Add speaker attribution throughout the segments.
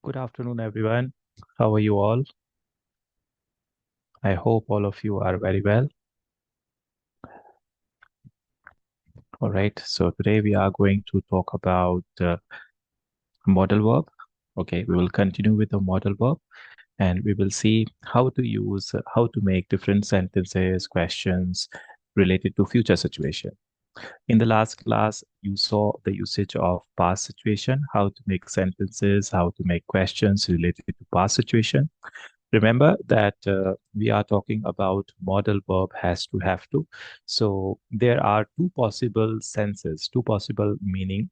Speaker 1: Good afternoon, everyone. How are you all? I hope all of you are very well. All right. So today we are going to talk about modal verb. Okay, we will continue with the modal verb, and we will see how to use, how to make different sentences, questions related to future situation. In the last class, you saw the usage of past situation, how to make sentences, how to make questions related to past situation. Remember that we are talking about modal verb has to, have to. So there are two possible senses, two possible meaning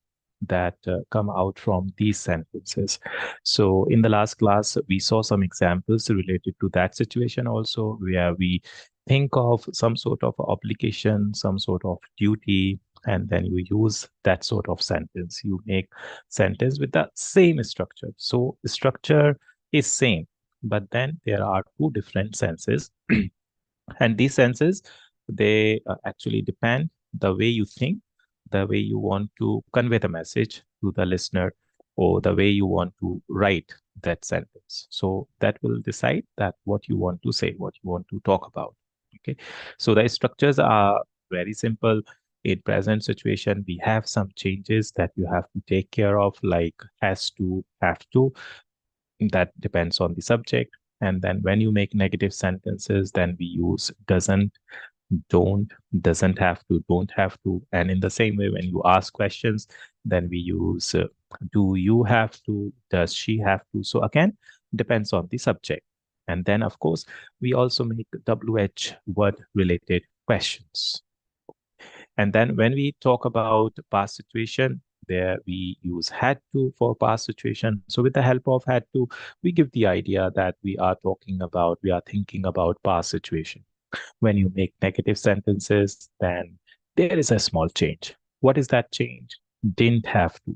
Speaker 1: that come out from these sentences. So in the last class, we saw some examples related to that situation also, where we think of some sort of obligation, some sort of duty, and then you use that sort of sentence. You make sentence with the same structure. So structure is same, but then there are two different senses. And these senses, they actually depend the way you think, the way you want to convey the message to the listener, or the way you want to write that sentence. So that will decide that what you want to say, what you want to talk about. Okay, so the structures are very simple. In present situation, we have some changes that you have to take care of, like has to, have to. That depends on the subject. And then when you make negative sentences, then we use doesn't, don't, doesn't have to, don't have to. And in the same way, when you ask questions, then we use do you have to, does she have to. So again, depends on the subject. And then, of course, we also make WH word related questions. And then when we talk about past situation, there we use had to for past situation. So with the help of had to, we give the idea that we are talking about, we are thinking about past situation. When you make negative sentences, then there is a small change. What is that change? Didn't have to.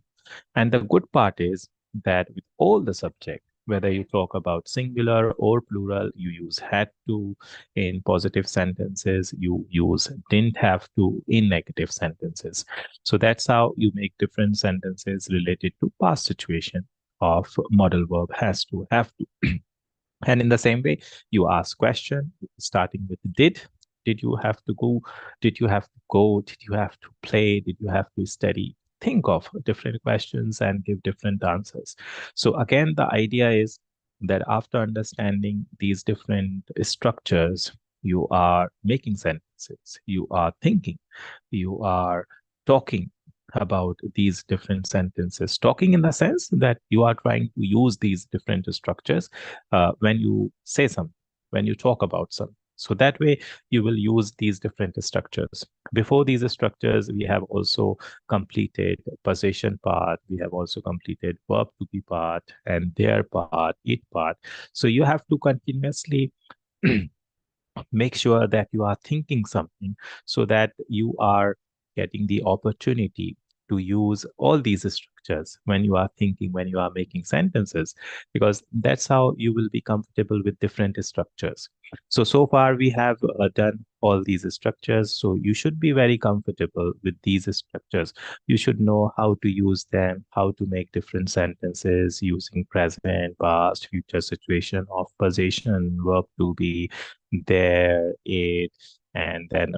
Speaker 1: And the good part is that with all the subject, whether you talk about singular or plural, you use had to in positive sentences, you use didn't have to in negative sentences. So that's how you make different sentences related to past situation of modal verb has to, have to. And in the same way, you ask question starting with did. Did you have to go? Did you have to go? Did you have to play? Did you have to study? Think of different questions and give different answers. So again, the idea is that after understanding these different structures, you are making sentences, you are thinking, you are talking about these different sentences, talking in the sense that you are trying to use these different structures when you say something, when you talk about something. So that way you will use these different structures. Before these structures, we have also completed possession part, we have also completed verb to be part, and their part, it part. So you have to continuously make sure that you are thinking something so that you are getting the opportunity to use all these structures when you are thinking, when you are making sentences, because that's how you will be comfortable with different structures. So far we have done all these structures. So you should be very comfortable with these structures. You should know how to use them, how to make different sentences using present, past, future situation of possession, verb to be, there, it, and then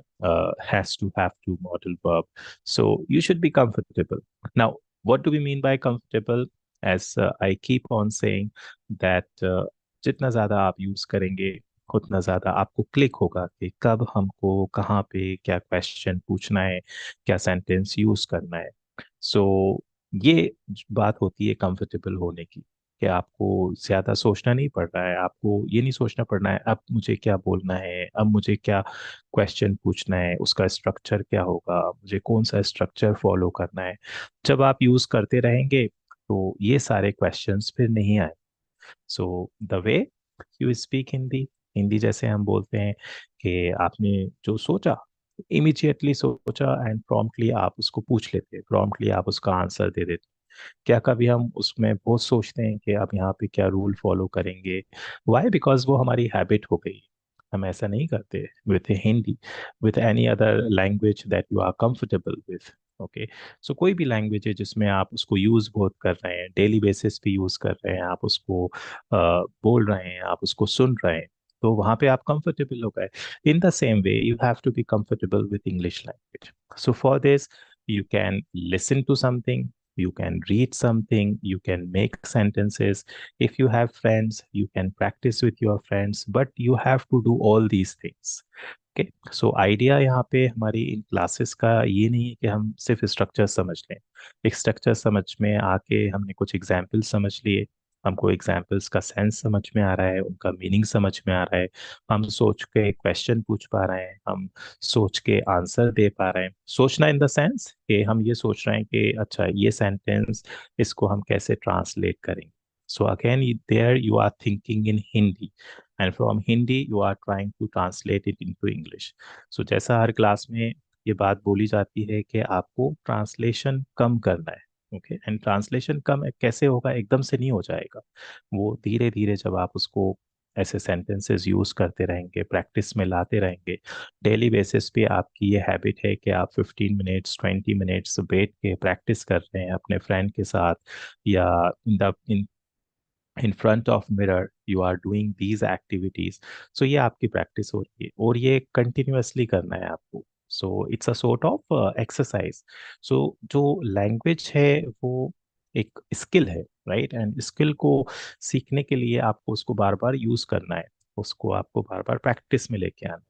Speaker 1: has to, have to, modal verb. So you should be comfortable. Now, what do we mean by comfortable? As I keep on saying that जितना ज्यादा आप use करेंगे उतना ज्यादा आपको click होगा कि कब हमको कहाँ पे क्या क्वेश्चन पूछना है, क्या सेंटेंस यूज करना है. सो ये बात होती है कंफर्टेबल होने की, कि आपको ज्यादा सोचना नहीं पड़ रहा है, आपको ये नहीं सोचना पड़ना है अब मुझे क्या बोलना है, अब मुझे क्या क्वेश्चन पूछना है, उसका स्ट्रक्चर क्या होगा, मुझे कौन सा स्ट्रक्चर फॉलो करना है. जब आप यूज करते रहेंगे तो ये सारे क्वेश्चंस फिर नहीं आए. So the way you speak Hindi, Hindi जैसे हम बोलते हैं कि आपने जो सोचा, इमीडिएटली सोचा एंड प्रॉम्प्टली आप उसको पूछ लेते, प्रॉम्प्टली आप उसका आंसर दे देते. क्या कभी हम उसमें बहुत सोचते हैं कि आप यहाँ पे क्या रूल फॉलो करेंगे? वाई? बिकॉज वो हमारी हैबिट हो गई. हम ऐसा नहीं करते with Hindi, with any other language that you are comfortable with. Okay. So कोई भी लैंग्वेज है जिसमें आप उसको यूज बहुत कर रहे हैं, डेली बेसिस पे यूज कर रहे हैं, आप उसको बोल रहे हैं, आप उसको सुन रहे हैं, तो वहां पे आप कंफर्टेबल हो गए। In the same way you have to be comfortable with English language. So for this you can listen to something, you can read something, you can make sentences. If you have friends, you can practice with your friends, but you have to do all these things. Okay. So idea यहाँ पे हमारी इन classes का ये नहीं है कि हम सिर्फ स्ट्रक्चर समझ लें। एक स्ट्रक्चर समझ में आके हमने कुछ एग्जाम्पल्स समझ लिए, हमको एग्जाम्पल्स का सेंस समझ में आ रहा है, उनका मीनिंग समझ में आ रहा है, हम सोच के क्वेश्चन पूछ पा रहे हैं, हम सोच के आंसर दे पा रहे हैं। सोचना इन द सेंस कि हम ये सोच रहे हैं कि अच्छा ये सेंटेंस, इसको हम कैसे ट्रांसलेट करेंगे। So again there you are thinking in Hindi, and from Hindi you are trying to translate it into English. So जैसा हर क्लास में ये बात बोली जाती है कि आपको ट्रांसलेशन कम करना है। ओके। एंड ट्रांसलेशन कम कैसे होगा, एकदम से नहीं हो जाएगा। वो धीरे धीरे जब आप उसको ऐसे सेंटेंसेस यूज करते रहेंगे, प्रैक्टिस में लाते रहेंगे, डेली बेसिस पे आपकी ये हैबिट है कि आप 15 मिनट्स 20 मिनट्स बैठ के प्रैक्टिस कर रहे हैं अपने फ्रेंड के साथ, या in front of mirror you are doing these activities. So ये आपकी प्रैक्टिस हो रही है और ये कंटिन्यूअसली करना है आपको। So it's a sort of exercise. So जो लैंग्वेज है वो एक स्किल है, राइट। एंड स्किल को सीखने के लिए आपको उसको बार बार यूज करना है, उसको आपको बार बार प्रैक्टिस में लेके आना है।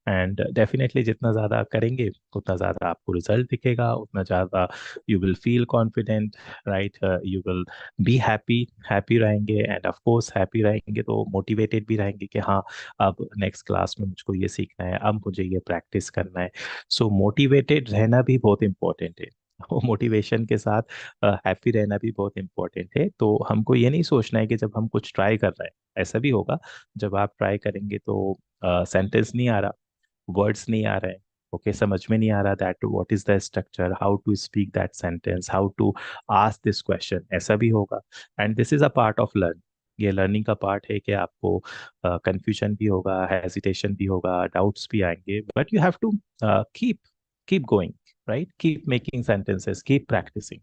Speaker 1: एंड डेफिनेटली जितना ज़्यादा करेंगे उतना ज़्यादा आपको रिजल्ट दिखेगा, उतना ज़्यादा you will feel confident, right. You will be happy, happy रहेंगे, एंड ऑफ कोर्स हैप्पी रहेंगे तो मोटिवेटेड भी रहेंगे कि हाँ अब नेक्स्ट क्लास में मुझको ये सीखना है, अब मुझे ये प्रैक्टिस करना है। सो मोटिवेटेड रहना भी बहुत इंपॉर्टेंट है। वो मोटिवेशन के साथ हैप्पी रहना भी बहुत इंपॉर्टेंट है। तो हमको ये नहीं सोचना है कि जब हम कुछ ट्राई कर रहे हैं, ऐसा भी होगा जब आप ट्राई करेंगे तो सेंटेंस नहीं आ रहा, वर्ड्स नहीं आ रहे हैं, ओके, समझ में नहीं आ रहा that what is the structure, how to speak that sentence, how to ask this question, ऐसा भी होगा। And this is a part of learn. ये लर्निंग का पार्ट है कि आपको कंफ्यूजन भी होगा, हेजिटेशन भी होगा, डाउट्स भी आएंगे, but you have to keep keep going, right, keep making sentences, keep practising.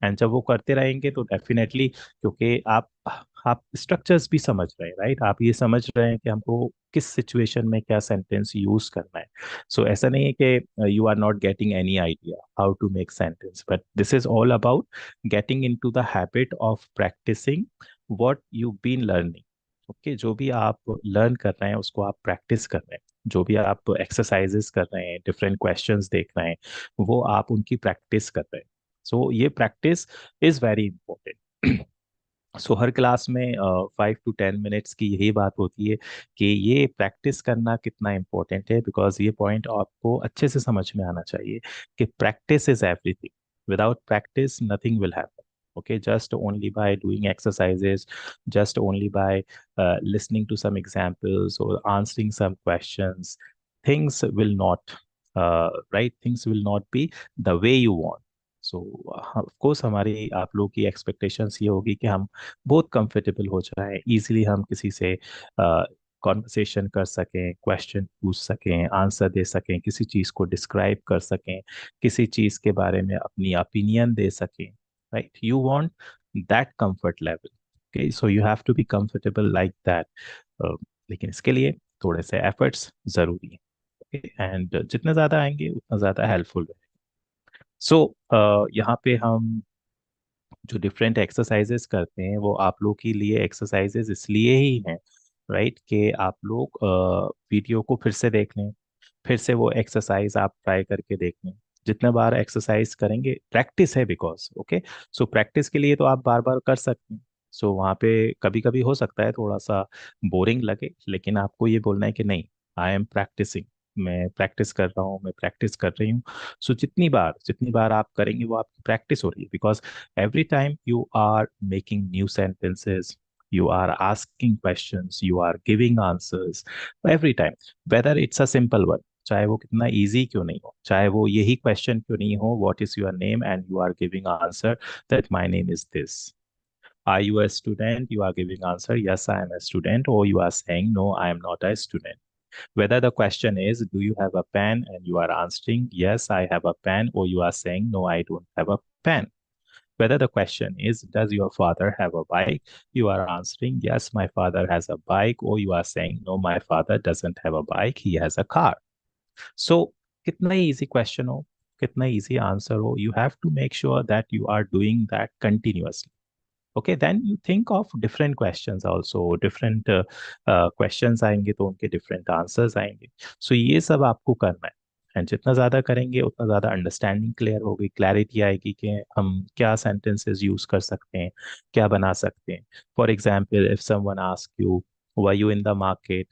Speaker 1: And जब वो करते रहेंगे तो डेफिनेटली, क्योंकि आप स्ट्रक्चर्स भी समझ रहे हैं, राइट, आप ये समझ रहे हैं कि हमको किस सिचुएशन में क्या सेंटेंस यूज करना है। सो ऐसा नहीं है कि you are not getting any idea how to make sentence, but this is all about getting in to the habit of practising what you been learning. Okay, जो भी आप लर्न कर रहे हैं उसको आप प्रैक्टिस कर रहे हैं, जो भी आप एक्सरसाइजेस कर रहे हैं, डिफरेंट क्वेश्चंस देख रहे हैं, वो आप उनकी प्रैक्टिस कर रहे हैं। सो ये practice is very important. So her class में 5 to 10 मिनट्स की यही बात होती है कि ये प्रैक्टिस करना कितना इम्पोर्टेंट है, बिकॉज ये पॉइंट आपको अच्छे से समझ में आना चाहिए कि practice is everything. Without practice nothing will happen. Okay, just only by doing exercises, just only by listening to some examples or answering some questions, things will not, right, things will not be the way you want. So of course हमारी आप लोग की expectations ये होगी कि हम बहुत comfortable हो जाएं, इजीली हम किसी से कॉन्वर्सेशन कर सकें, क्वेश्चन पूछ सकें, आंसर दे सकें, किसी चीज़ को डिस्क्राइब कर सकें, किसी चीज़ के बारे में अपनी ओपिनियन दे सकें, right. You want that comfort level. Okay, so you have to be comfortable like that. लेकिन इसके लिए थोड़े से एफर्ट्स ज़रूरी हैं। ओके, एंड जितने ज़्यादा आएंगे उतना ज़्यादा हेल्पफुल है। सो यहाँ पे हम जो डिफरेंट एक्सरसाइजेस करते हैं वो आप लोग के लिए एक्सरसाइजेस इसलिए ही हैं, राइट, कि आप लोग वीडियो को फिर से देख लें, फिर से वो एक्सरसाइज आप ट्राई करके देख लें। जितने बार एक्सरसाइज करेंगे, प्रैक्टिस है, बिकॉज ओके, सो प्रैक्टिस के लिए तो आप बार बार कर सकते हैं। सो वहाँ पे कभी कभी हो सकता है थोड़ा सा बोरिंग लगे, लेकिन आपको ये बोलना है कि नहीं, आई एम प्रैक्टिसिंग, मैं प्रैक्टिस कर रहा हूँ, मैं प्रैक्टिस कर रही हूँ। सो जितनी बार आप करेंगे वो आपकी प्रैक्टिस हो रही है, because every time you are making new sentences, you are asking questions, you are giving answers, every time, whether it's a simple one, चाहे वो कितना इजी क्यों नहीं हो, चाहे वो यही क्वेश्चन क्यों नहीं हो, what is your name, and you are giving answer that my name is this. Are you a student? You are giving answer, yes, I am a student, or you are saying, no, I am not a student. Whether the question is, do you have a pen? And you are answering, yes, I have a pen, or you are saying, no, I don't have a pen. Whether the question is, does your father have a bike? You are answering, yes, my father has a bike, or you are saying, no, my father doesn't have a bike, he has a car. So कितना easy question हो, कितना easy answer हो, you have to make sure that you are doing that continuously. Okay, then you think of different questions also, different questions आएंगे तो उनके different answers आएंगे. So ये सब आपको करना है. एंड जितना ज्यादा करेंगे उतना ज्यादा अंडरस्टैंडिंग क्लियर होगी, क्लैरिटी आएगी कि हम क्या सेंटेंसेस यूज कर सकते हैं, क्या बना सकते हैं. For example, if someone ask you, were you in the market,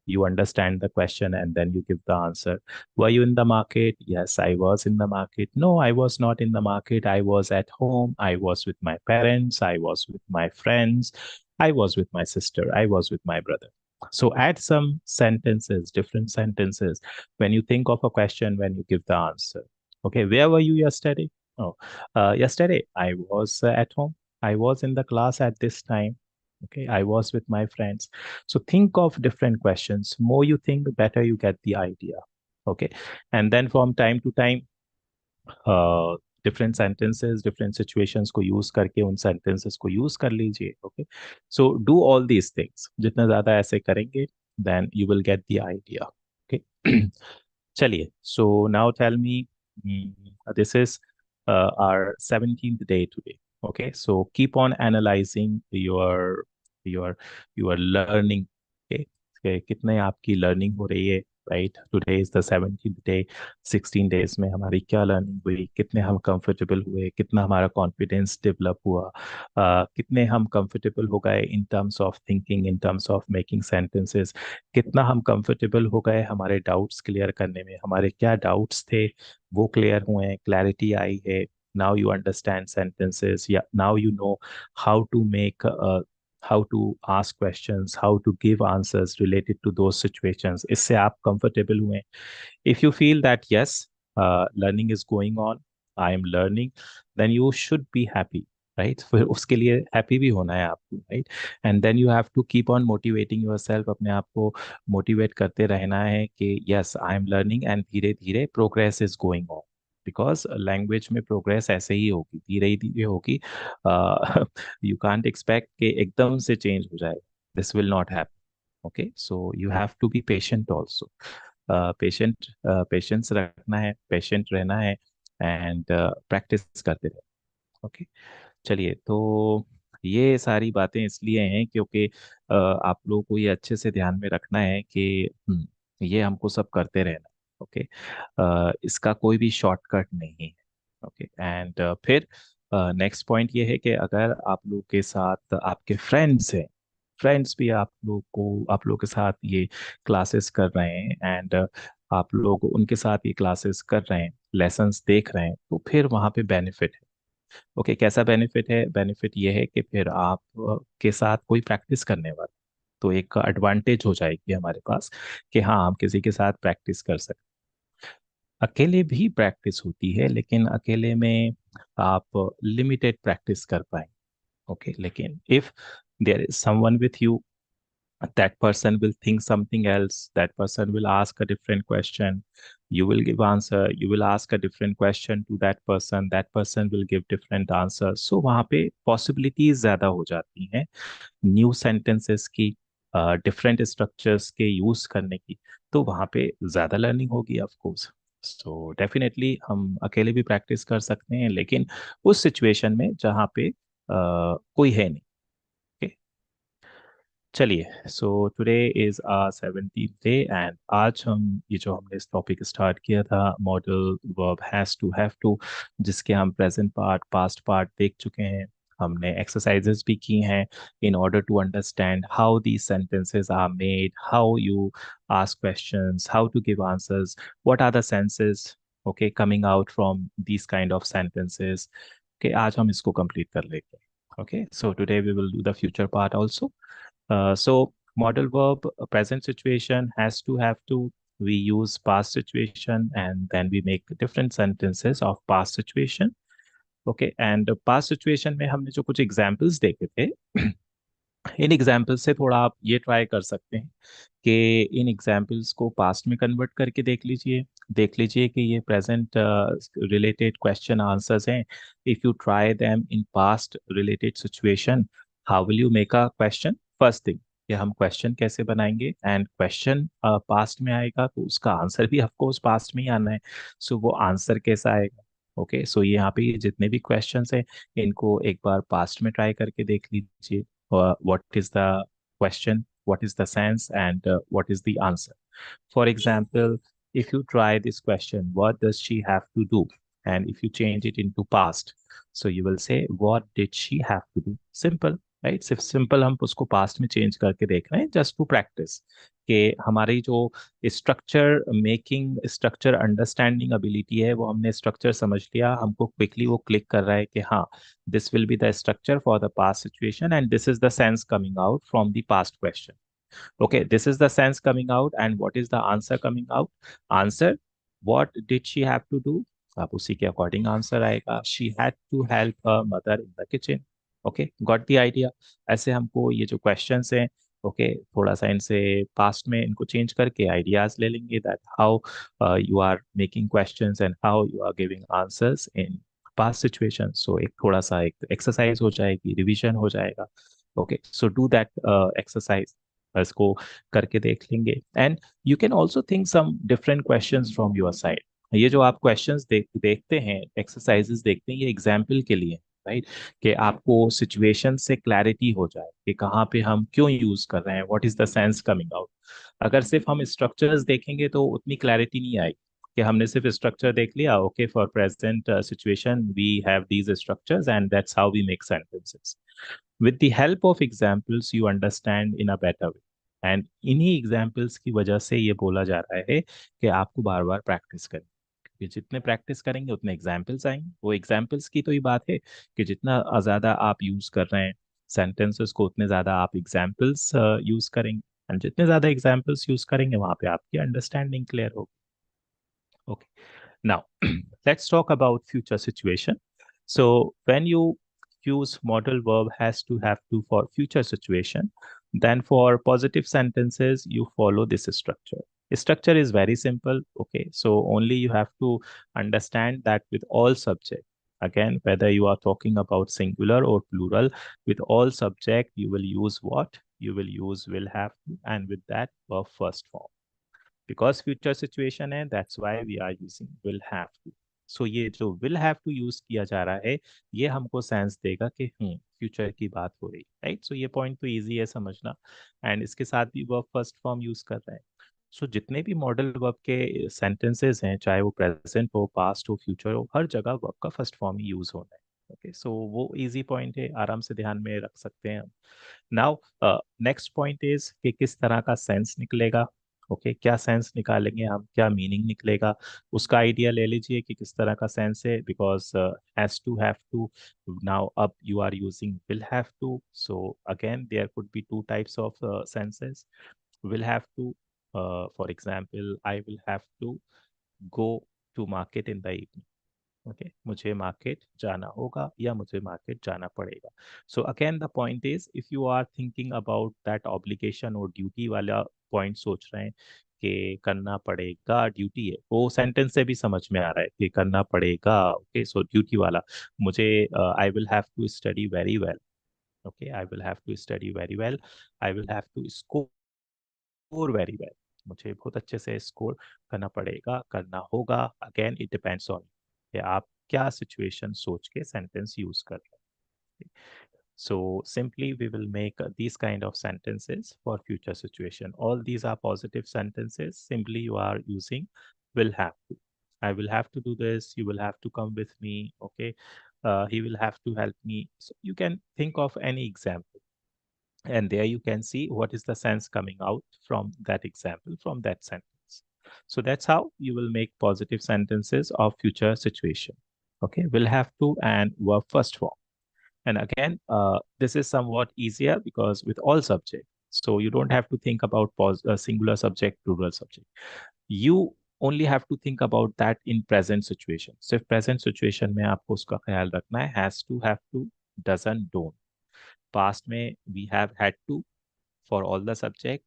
Speaker 1: you understand the question and then you give the answer. Were you in the market? Yes, I was in the market. No, I was not in the market. I was at home. I was with my parents. I was with my friends. I was with my sister. I was with my brother. So add some sentences, different sentences. When you think of a question, when you give the answer. Okay, where were you yesterday? Oh, yesterday I was at home. I was in the class at this time. Okay, I was with my friends. So think of different questions. More you think, the better you get the idea. Okay. And then from time to time, different sentences, different situations को use करके उन sentences को use कर लीजिए. Okay, so do all these things. जितना ज्यादा ऐसे करेंगे, then you will get the idea. Okay. चलिए, so now tell me, this is our 17th day today. Okay, so keep on analyzing your your learning. Okay, कितने आपकी learning हो रही है, right? Today is the 17th day. 16 days में हमारी क्या learning हुई, कितने हम कंफर्टेबल हुए, कितना हमारा कॉन्फिडेंस डेवलप हुआ, कितने हम कंफर्टेबल हो गए in terms of thinking, in terms of making sentences, कितना हम कंफर्टेबल हो गए हमारे डाउट्स क्लियर करने में, हमारे क्या डाउट्स थे वो क्लियर हुए हैं, क्लैरिटी आई है. नाउ यू अंडरस्टैंड सेंटेंसेस, या now you know how to make, how to ask questions, how to give answers related to those situations. इससे आप comfortable हुए. If you feel that yes, learning is going on, I am learning, then you should be happy, right? फिर उसके लिए happy भी होना है आपको, right? And then you have to keep on motivating yourself. अपने आप को motivate करते रहना है कि yes, I am learning and धीरे धीरे progress is going on. Because language में प्रोग्रेस ऐसे ही होगी, धीरे धीरे होगी. यू कांट एक्सपेक्ट कि एकदम से चेंज हो जाए. This will not happen. Okay, so you have to be patient also. Patience रखना है, पेशेंट रहना है, एंड प्रैक्टिस करते रहे. ओके, चलिए. तो ये सारी बातें इसलिए हैं क्योंकि आप लोगों को ये अच्छे से ध्यान में रखना है कि ये हमको सब करते रहना. ओके, इसका कोई भी शॉर्टकट नहीं है. ओके, एंड फिर नेक्स्ट पॉइंट ये है कि अगर आप लोग के साथ आपके फ्रेंड्स हैं, फ्रेंड्स भी आप लोग के साथ ये क्लासेस कर रहे हैं, एंड आप लोग उनके साथ ये क्लासेस कर रहे हैं, लेसन्स देख रहे हैं, तो फिर वहाँ पे बेनिफिट है. ओके, कैसा बेनिफिट है? बेनिफिट ये है कि फिर आप के साथ कोई प्रैक्टिस करने वाला, तो एक एडवांटेज हो जाएगी हमारे पास कि हाँ, हम किसी के साथ प्रैक्टिस कर सकते. अकेले भी प्रैक्टिस होती है, लेकिन अकेले में आप लिमिटेड प्रैक्टिस कर पाए. ओके, लेकिन if there is someone with you, that person will think something else, that person will ask a different question, you will give answer, you will ask a different question to that person will give different answer. So वहाँ पे possibilities ज़्यादा हो जाती हैं new sentences की, different structures के use करने की. तो वहाँ पे ज़्यादा लर्निंग होगी ऑफ कोर्स. सो डेफिनेटली हम अकेले भी प्रैक्टिस कर सकते हैं, लेकिन उस सिचुएशन में जहाँ पे कोई है नहीं. okay? चलिए, so today is a 17th day, and आज हम ये जो हमने इस टॉपिक स्टार्ट किया था, मॉडल वर्ब हैव टू, जिसके हम प्रेजेंट पार्ट, पास्ट पार्ट देख चुके हैं. हमने एक्सरसाइजेस भी की हैं in order to understand how these sentences are made, how you ask questions, how to give answers, what are the senses okay coming out from these kind of sentences. Okay, आज हम इसको complete कर लेंगे. Okay, so today we will do the future part also. So modal verb, present situation, has to, have to. We use past situation and then we make different sentences of past situation. Okay, and past situation में हमने जो कुछ examples देखे थे in example से थोड़ा आप ये ट्राई कर सकते हैं कि इन एग्जाम्पल्स को पास्ट में कन्वर्ट करके देख लीजिए कि ये प्रेजेंट रिलेटेड क्वेश्चन आंसर्स हैं. If you try them in past related situation, how will you make a question. First thing कि हम क्वेश्चन कैसे बनाएंगे, एंड क्वेश्चन पास्ट में आएगा तो उसका आंसर भी ऑफकोर्स पास्ट में ही आना है. सो वो आंसर कैसा आएगा. ओके, सो यहाँ पे ये जितने भी क्वेश्चंस हैं इनको एक बार पास्ट में ट्राई करके देख लीजिए. What is the question, what is the sense, and what is the answer. For example, if you try this question, what does she have to do? And if you change it into past, so you will say, what did she have to do? Simple, right? सिर्फ simple हम उसको past में change करके देख रहे हैं just to practice कि हमारी जो structure making, structure understanding ability है वो हमने स्ट्रक्चर समझ लिया, हमको क्विकली वो क्लिक कर रहा है कि हाँ, this will be the structure for the past situation and this is the sense coming out from the past question. Okay, this is the sense coming out and what is the answer coming out. Answer, what did she have to do. आप उसी के according answer आएगा. She had to help her mother in the kitchen. Okay, got the idea. ऐसे हमको ये जो questions हैं, okay, थोड़ा सा इनसे पास्ट में इनको चेंज करके आइडियाज ले लेंगे that how you are making questions and how you are giving answers in past situation. So एक थोड़ा सा एक एक्सरसाइज हो जाएगी, रिवीजन हो जाएगा. Okay, so do that exercise. इसको करके देख लेंगे and you can also think some different questions from your side. ये जो आप क्वेश्चंस देखते हैं, एक्सरसाइजेस देखते हैं, ये एग्जाम्पल के लिए, राइट, कि आपको सिचुएशन से क्लैरिटी हो जाए कि कहाँ पे हम क्यों यूज कर रहे हैं, what is the sense coming out. अगर सिर्फ हम स्ट्रक्चर्स देखेंगे तो उतनी क्लैरिटी नहीं आएगी कि हमने सिर्फ स्ट्रक्चर देख लिया. Okay, for present situation we have these structures and that's how we make sentences. With the help of examples you understand in a better way. And इन्हीं एग्जाम्पल्स की वजह से ये बोला जा रहा है कि आपको बार बार प्रैक्टिस करें, क्योंकि जितने प्रैक्टिस करेंगे उतने एग्जाम्पल्स आएंगे. वो एग्जाम्पल्स की तो ये बात है कि जितना ज़्यादा आप यूज कर रहे हैं सेंटेंसेस को, उतने ज़्यादा आप एग्जाम्पल्स यूज करेंगे. एंड जितने ज़्यादा एग्जाम्पल्स यूज करेंगे वहाँ पे आपकी अंडरस्टैंडिंग क्लियर होगी. Okay. Now, let's talk about future situation. So when you use modal verb has to have to for future situation, then for positive sentences, you follow this structure. Structure is very simple. Okay. So only you have to understand that with all subject, again, whether you are talking about singular or plural, with all subject, you will use what? You will use will have to, and with that verb first form. Because future situation है, that's why we are using will have to. So ये जो will have to use किया जा रहा है, ये हमको sense देगा कि फ्यूचर की बात हो रही है, राइट. सो ये पॉइंट तो इजी है समझना. एंड इसके साथ भी वर्ब फर्स्ट फॉर्म यूज कर रहे हैं. सो जितने भी मॉडल वर्ब के सेंटेंसेस हैं, चाहे वो प्रेजेंट हो, पास्ट हो, फ्यूचर हो, हर जगह वर्ब का फर्स्ट फॉर्म ही यूज होना है. ओके, सो वो इजी पॉइंट है, आराम से ध्यान में रख सकते हैं हम. नाउ नेक्स्ट पॉइंट इज कि किस तरह का सेंस निकलेगा. ओके, क्या सेंस निकालेंगे हम, क्या मीनिंग निकलेगा, उसका आइडिया ले लीजिए कि किस तरह का सेंस है. Because has to have to, now अब you are using will have to. So again there could be two types of senses. will have to, for example, I will have to go to market in the evening. Okay, मुझे market जाना होगा या मुझे market जाना पड़ेगा. So again the point is, if you are thinking about that obligation और duty वाला point सोच रहे हैं कि करना पड़ेगा, ड्यूटी है, वो सेंटेंस से भी समझ में आ रहा है कि करना पड़ेगा. ओके, सो ड्यूटी वाला, मुझे I will have to study very well. Okay, I will have to study very well. I will have to score very well. मुझे बहुत अच्छे से स्कोर करना पड़ेगा, करना होगा. अगेन इट डिपेंड्स ऑन कि आप क्या सिचुएशन सोच के सेंटेंस यूज कर रहे हैं. So simply we will make these kind of sentences for future situation. All these are positive sentences. Simply you are using will have to. I will have to do this. You will have to come with me. Okay. He will have to help me. So you can think of any example. And there you can see what is the sense coming out from that example, from that sentence. So that's how you will make positive sentences of future situation. Okay, will have to and verb first form. And again, this is somewhat easier because with all subject, so you don't have to think about singular subject, plural subject. You only have to think about that in present situation. So if present situation में आपको उसका ख्याल रखना है, has to, have to, doesn't, don't. Past में we have had to for all the subject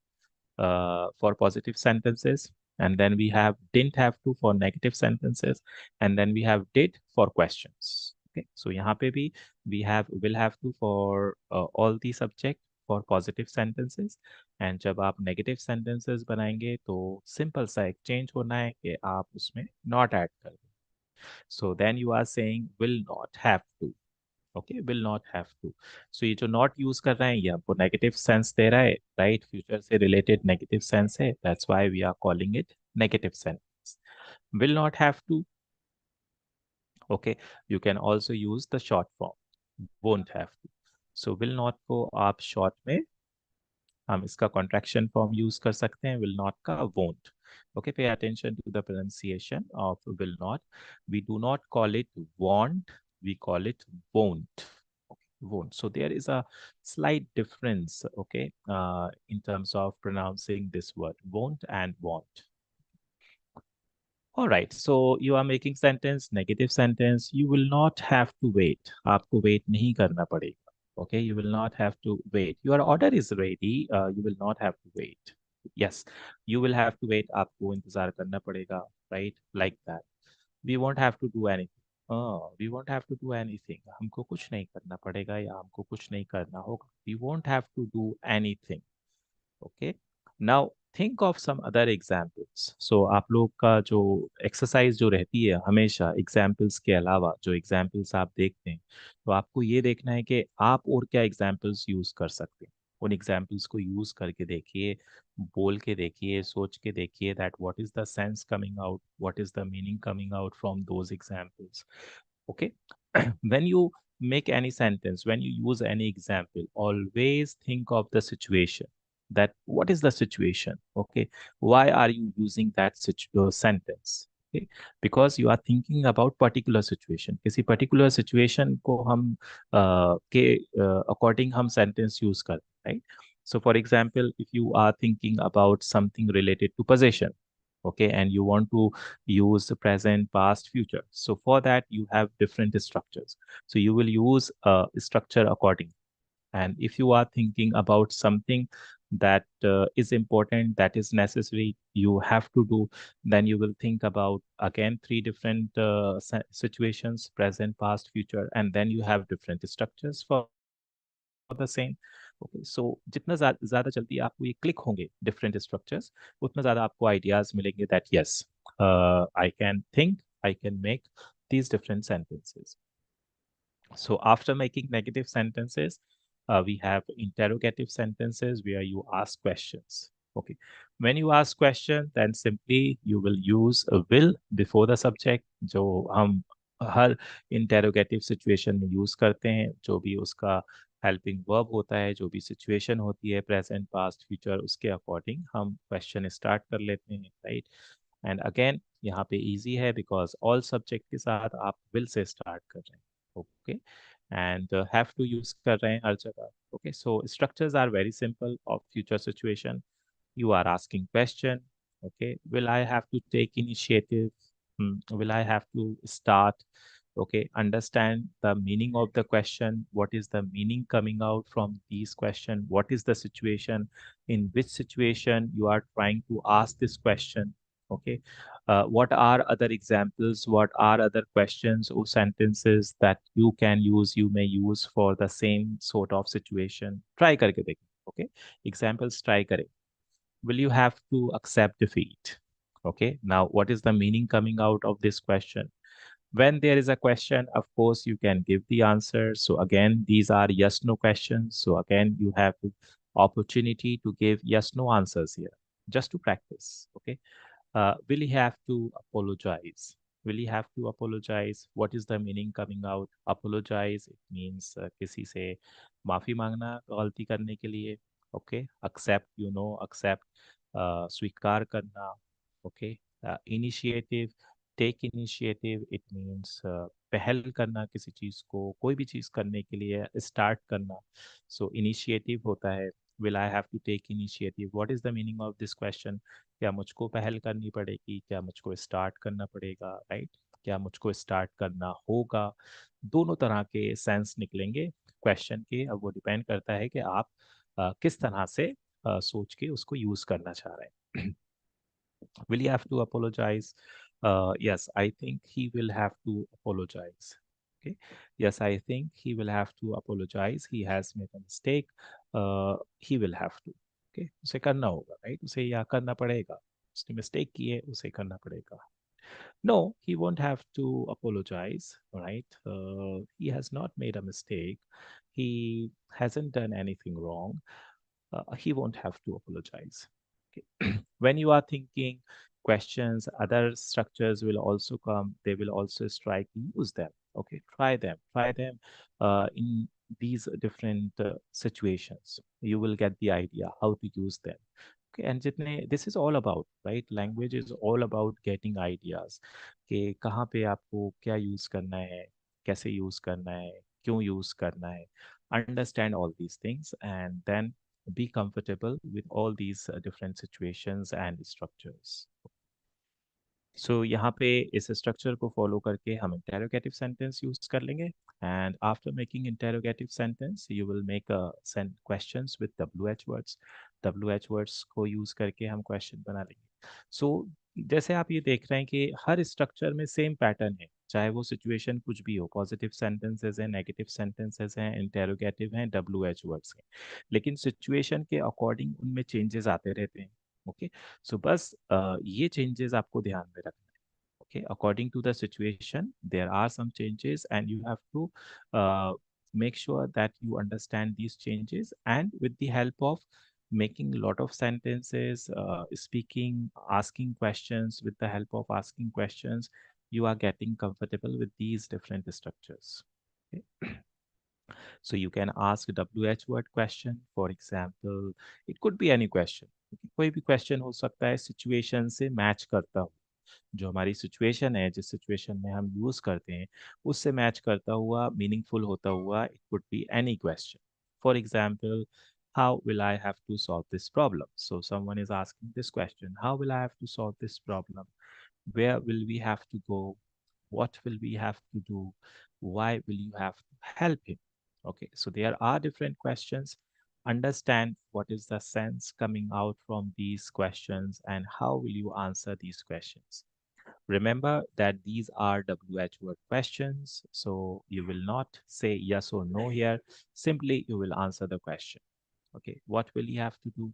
Speaker 1: for positive sentences, and then we have didn't have to for negative sentences, and then we have did for questions. Okay, so यहाँ पे भी we have will have to for all the subject for positive sentences, and जब आप negative sentences बनाएंगे तो simple सा एक change होना है कि आप उसमें not add कर दें. So then you are saying will not have to. Okay, will not have to. So ये जो नॉट यूज कर रहे हैं ये हमको नेगेटिव सेंस दे रहा है, राइट? फ्यूचर से रिलेटेड नेगेटिव सेंस है, that's why we are calling it negative sense. Will not have to. Okay, you can also use the short form won't have to. So will not को आप short में हम इसका contraction form use कर सकते हैं, will not का won't. Okay, pay attention to the pronunciation of will not. We do not call it want, we call it won't. Won't. So there is a slight difference, okay, in terms of pronouncing this word, won't and want. All right, so you are making sentence, negative sentence. You will not have to wait. आपको wait नहीं करना पड़ेगा. Okay, you will not have to wait. Your order is ready. You will not have to wait. Yes, you will have to wait. आपको इंतजार करना पड़ेगा, right? Like that. We won't have to do anything. We won't have to do anything. हमको कुछ नहीं करना पड़ेगा या हमको कुछ नहीं करना होगा. We won't have to do anything. Okay. Now think of some other examples. So आप लोग का जो एक्सरसाइज जो रहती है हमेशा एग्जाम्पल्स के अलावा, जो एग्जाम्पल्स आप देखते हैं, तो आपको ये देखना है कि आप और क्या एग्जाम्पल्स यूज कर सकते हैं. उन एग्जाम्पल्स को यूज करके देखिए, बोल के देखिए, सोच के देखिए that what is the sense coming out, what is the meaning coming out from those examples. Okay. When you make any sentence, when you use any example, always think of the situation, that what is the situation. Okay, why are you using that sentence. Okay, because you are thinking about particular situation. किसी particular situation को हम के according हम sentence use करते हैं, right? So for example, if you are thinking about something related to possession, okay, and you want to use the present, past, future, so for that you have different structures, so you will use a structure according. And if you are thinking about something that is important, that is necessary, you have to do, then you will think about again three different situations: present, past, future, and then you have different structures for the same. Okay, so जितना ज़्यादा जल्दी आपको ये click होंगे different structures, उतना ज़्यादा आपको ideas मिलेंगे that yes, I can think, I can make these different sentences. So after making negative sentences, we have interrogative sentences where you ask questions. Okay. When you ask question, then simply you will use a will before the subject, जो हम हर interrogative situation में use करते हैं, जो भी उसका helping verb होता है, जो भी situation होती है present, past, future, उसके according हम question start कर लेते हैं, right? And again यहाँ पे easy है because all subject के साथ आप will से start कर रहे हैं. Okay, and have to use कर रहे हैं हर जगह. Okay, so structures are very simple of future situation. You are asking question. Okay, will I have to take initiative? Will I have to start? Okay, understand the meaning of the question. What is the meaning coming out from these question? What is the situation? In which situation you are trying to ask this question? Okay, what are other examples? What are other questions or sentences that you can use, you may use for the same sort of situation? Try करके देखिए. Okay, examples try करें. Will you have to accept defeat? Okay, now what is the meaning coming out of this question? When there is a question, of course, you can give the answer. So again, these are yes, no questions. So again, you have opportunity to give yes, no answers here, just to practice. Okay. Will he have to apologize? Will he have to apologize? What is the meaning coming out? Apologize, it means किसी से माफी मांगना गलती करने के लिए. Okay. Accept, you know, accept, स्वीकार करना. Okay. Initiative, take initiative, it means पहल करना किसी चीज को, कोई भी चीज करने के लिए start करना. So initiative होता है. Will I have to take initiative? What is the meaning of this question? क्या मुझको पहल करनी पड़ेगी, क्या मुझको स्टार्ट करना पड़ेगा, राइट? क्या मुझको स्टार्ट करना होगा? दोनों तरह के सेंस निकलेंगे क्वेश्चन के, अब वो डिपेंड करता है कि आप किस तरह से सोच के उसको यूज करना चाह रहे हैं। Will he have to apologize? Yes, I think he will have to apologize. Okay. Yes, I think he will have to apologize. He has made a mistake. He will have to. Okay. उसे करना होगा, right? उसे या करना पड़ेगा. उसने mistake की है, उसे करना पड़ेगा. No, he won't have to apologize, right? He has not made a mistake. He hasn't done anything wrong. He won't have to apologize. Okay. When you are thinking questions, other structures will also come. They will also strike. Use them. Okay, try them. Try them in these different situations. You will get the idea how to use them. Okay, and जितने this is all about, right? Language is all about getting ideas कि कहाँ पे आपको क्या use करना है, कैसे use करना है, क्यों यूज करना है. Understand all these things and then be comfortable with all these different situations and structures. यहाँ पे इस स्ट्रक्चर को फॉलो करके हम इंटेरोगेटिव सेंटेंस यूज कर लेंगे. And after making interrogative sentence you will make questions with WH words. WH words को use करके हम क्वेश्चन बना लेंगे. जैसे आप ये देख रहे हैं कि हर स्ट्रक्चर में सेम पैटर्न है, चाहे वो सिचुएशन कुछ भी हो. पॉजिटिव सेंटेंसेस हैं, नेगेटिव सेंटेंसेस हैं, इंटेरोगेटिव हैं, WH वर्ड्स हैं, लेकिन सिचुएशन के अकॉर्डिंग उनमें चेंजेस आते रहते हैं. ओके. बस ये चेंजेस आपको ध्यान में रखना है. Okay, according to the situation there are some changes and you have to make sure that you understand these changes, and with the help of making a lot of sentences, speaking, asking questions, with the help of asking questions you are getting comfortable with these different structures. Okay. So you can ask WH word question, for example. It could be any question. कोई भी question हो सकता है situation से match करता हो. जो हमारी सिचुएशन है, जिस सिचुएशन में हम यूज करते हैं, उससे मैच करता हुआ, मीनिंगफुल होता हुआ, it could be any question. For example, how will I have to solve this problem? So someone is asking this question, how will I have to solve this problem? Where will we have to go? What will we have to do? Why will you have to help him? Okay, so there are different questions. Understand what is the sense coming out from these questions and how will you answer these questions. Remember that these are WH word questions, so you will not say yes or no here. Simply you will answer the question. Okay, what will you have to do?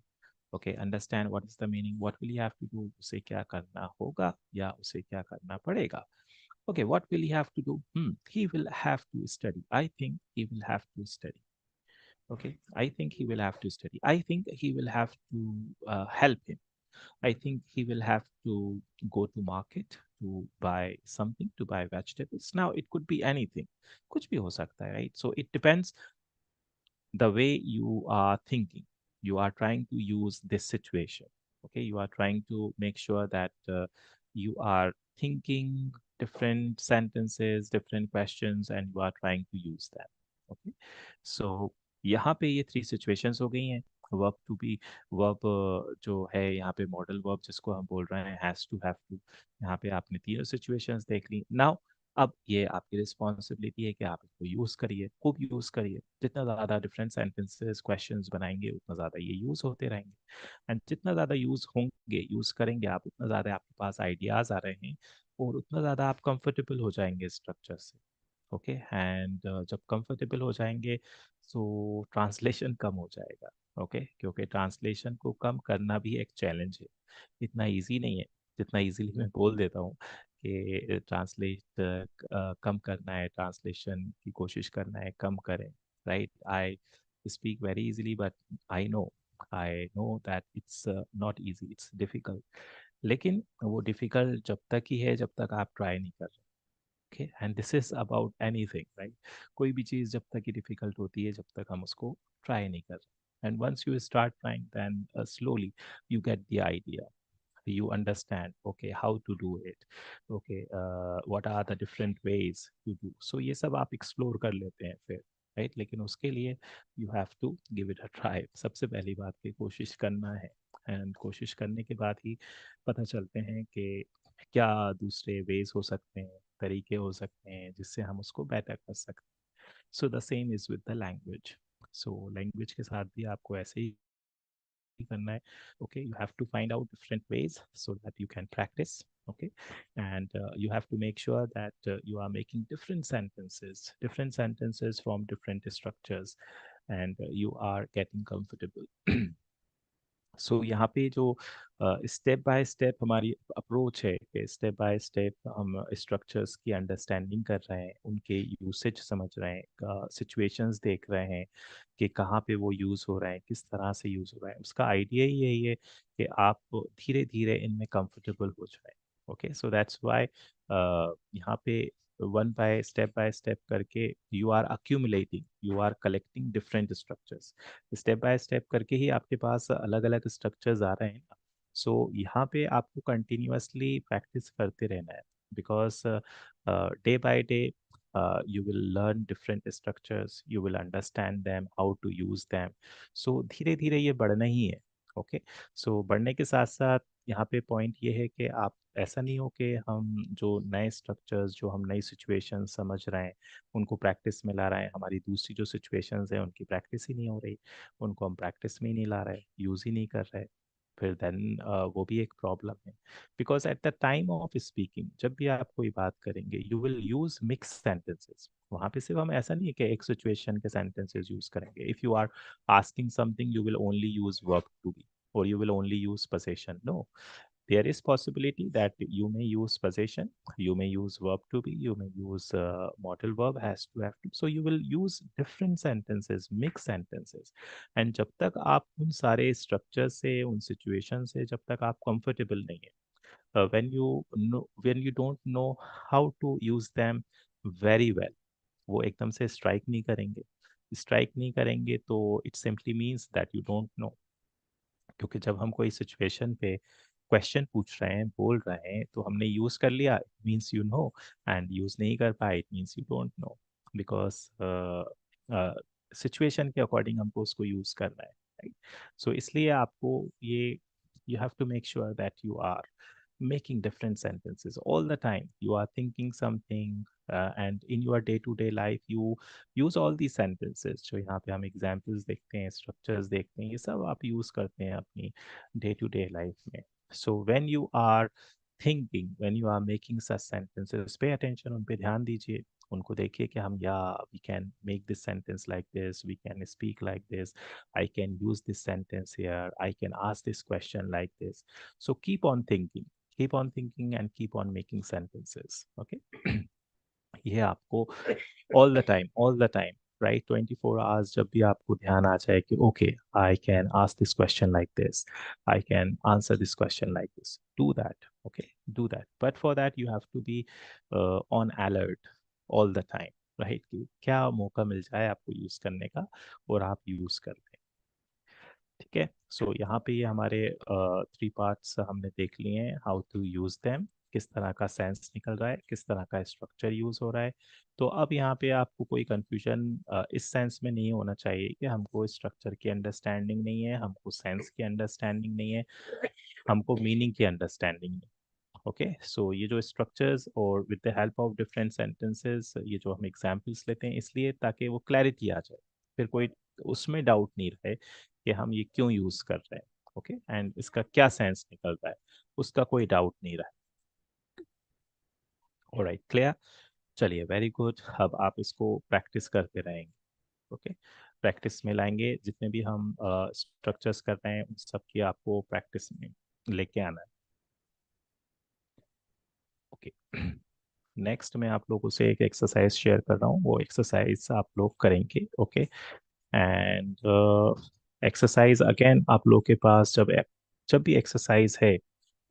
Speaker 1: Okay, understand what is the meaning. What will you have to do? उसे क्या करना होगा या उसे क्या करना पड़ेगा? Okay, what will he have to do? He will have to study. I think he will have to study. Okay, I think he will have to study. I think he will have to help him. I think he will have to go to market to buy something, to buy vegetables. Now it could be anything. कुछ भी हो सकता है, right? So it depends the way you are thinking. You are trying to use this situation. Okay, you are trying to make sure that you are thinking different sentences, different questions, and you are trying to use them. Okay, so यहाँ पे ये 3 situations हो गई हैं. Verb to B, verb जो है यहाँ पे मॉडल वर्ब जिसको हम बोल रहे हैं हैज टू, हैव टू. यहाँ पे आपने तीनों सिचुएशंस देख ली. नाउ अब ये आपकी रिस्पॉन्सिबिलिटी है कि आप इसको यूज करिए, खूब यूज करिए. जितना ज़्यादा डिफरेंट सेंटेंसेस, क्वेश्चंस बनाएंगे, उतना ज़्यादा ये यूज होते रहेंगे. एंड जितना ज़्यादा यूज होंगे, यूज करेंगे आप, उतना ज़्यादा आपके पास आइडियाज आ रहे हैं और उतना ज़्यादा आप कंफर्टेबल हो जाएंगे स्ट्रक्चर से. ओके, एंड जब कंफर्टेबल हो जाएंगे तो ट्रांसलेशन कम हो जाएगा. ओके, क्योंकि ट्रांसलेशन को कम करना भी एक चैलेंज है. इतना इजी नहीं है जितना इजीली मैं बोल देता हूँ कि ट्रांसलेट कम करना है, ट्रांसलेशन की कोशिश करना है, कम करें. Right, I speak very easily but I know that it's not easy, it's difficult. लेकिन वो डिफिकल्ट जब तक ही है जब तक आप ट्राई नहीं कर रहे. Okay, and this is about anything, right? कोई भी चीज़ जब तक ही डिफिकल्ट होती है जब तक हम उसको ट्राई नहीं कर रहे. And once you start trying then slowly you get the idea, you understand okay how to do it. Okay, what are the different ways to do. So ये सब आप एक्सप्लोर कर लेते हैं फिर, राइट? लेकिन उसके लिए you have to give it a try. सबसे पहली बात की कोशिश करना है, एंड कोशिश करने के बाद ही पता चलते हैं कि क्या दूसरे वेज हो सकते हैं, तरीके हो सकते हैं जिससे हम उसको बेटर कर सकते हैं. So the same is with the language. So language के साथ भी आपको ऐसे ही करना है. Okay, you have to find out different ways so that you can practice. Okay, and you have to make sure that you are making different sentences from different structures, and you are getting comfortable. सो यहाँ पे जो step by step हमारी approach है कि step by step हम structures की understanding कर रहे हैं, उनके यूसेज समझ रहे हैं, सिचुएशंस देख रहे हैं कि कहाँ पे वो यूज़ हो रहा है, किस तरह से यूज़ हो रहा है. उसका आइडिया ही यही है कि आप धीरे धीरे इनमें कंफर्टेबल हो जाए. ओके, सो दैट्स वाई यहाँ पे बाय स्टेप करके you are accumulating, you are collecting different structures. Step by step करके ही आपके पास अलग अलग स्ट्रक्चर्स आ रहे हैं ना. सो यहाँ पे आपको कंटिन्यूअसली प्रैक्टिस करते रहना है, because day by day you will learn different structures, you will understand them, how to use them. So धीरे धीरे ये बढ़ना ही है. ओके, सो बढ़ने के साथ साथ यहाँ पे पॉइंट ये है कि आप ऐसा नहीं हो कि हम जो नए स्ट्रक्चर्स, जो हम नई सिचुएशन समझ रहे हैं, उनको प्रैक्टिस में ला रहे हैं, हमारी दूसरी जो सिचुएशंस हैं उनकी प्रैक्टिस ही नहीं हो रही, उनको हम प्रैक्टिस में ही नहीं ला रहे, यूज़ ही नहीं कर रहे, फिर देन वो भी एक प्रॉब्लम है. Because at the time of speaking, जब भी आप कोई बात करेंगे, you will use mix sentences. वहाँ पे सिर्फ हम ऐसा नहीं है कि एक सिचुएशन के सेंटेंसेस यूज करेंगे. If you are asking something, you will only use verb to be, or you will only use possession. No, there is possibility that you may use possession, you may use verb to be, you may use modal verb has to have to. So you will use different sentences, mixed sentences. And जब तक आप उन सारे structure से, उन situation से जब तक आप comfortable नहीं है, when you don't know how to use them very well, वो एकदम से स्ट्राइक नहीं करेंगे तो it simply means that you don't know. क्योंकि जब हम कोई सिचुएशन पे क्वेश्चन पूछ रहे हैं, बोल रहे हैं, तो हमने यूज कर लिया, it means you know, and use नहीं कर पाए, it means you don't know. Because situation के अकॉर्डिंग हमको उसको यूज करना है, राइट. सो इसलिए आपको ये, you have to make sure that you are making different sentences all the time. You are thinking something, and in your day-to-day life you use all these sentences. जो यहाँ पे हम examples देखते हैं, structures देखते हैं, ये सब आप use करते हैं अपनी day-to-day life में. So when you are thinking, when you are making such sentences, pay attention, उन पे ध्यान दीजिए, उनको देखिए कि हम, या we can make this sentence like this, we can speak like this, I can use this sentence here, I can ask this question like this. So keep on thinking and keep on making sentences. Okay. ये आपको all the time, right, 24 hours, जब भी आपको ध्यान आ जाए कि okay, I can ask this question like this, I can answer this question like this, do that. Okay, do that, but for that you have to be on alert all the time, right, कि क्या मौका मिल जाए आपको use करने का और आप use कर लें. ठीक है, सो यहाँ पे ये हमारे 3 पार्ट्स हमने देख लिए हैं, हाउ टू यूज देम, किस तरह का सेंस निकल रहा है, किस तरह का स्ट्रक्चर यूज हो रहा है. तो अब यहाँ पे आपको कोई कंफ्यूजन इस सेंस में नहीं होना चाहिए कि हमको स्ट्रक्चर की अंडरस्टैंडिंग नहीं है, हमको सेंस की अंडरस्टैंडिंग नहीं है, हमको मीनिंग की अंडरस्टैंडिंग नहीं. ओके, सो ये जो स्ट्रक्चर्स और with the help of different sentences, ये जो हम एग्जांपल्स लेते हैं इसलिए ताकि वो क्लैरिटी आ जाए, फिर कोई उसमें डाउट नहीं रहे कि हम ये क्यों यूज कर रहे हैं. ओके, एंड इसका क्या सेंस निकल रहा है, उसका कोई डाउट नहीं रहा. Alright, clear. चलिए, वेरी गुड. अब आप इसको प्रैक्टिस करते रहेंगे. ओके, प्रैक्टिस में लाएंगे, जितने भी हम स्ट्रक्चर्स कर रहे हैं उन सब की आपको प्रैक्टिस में लेके आना है. ओके. नेक्स्ट मैं आप लोगों से एक एक्सरसाइज शेयर कर रहा हूँ, वो एक्सरसाइज आप लोग करेंगे. ओके, एंड एक्सरसाइज अगेन आप लोग के पास जब भी एक्सरसाइज है,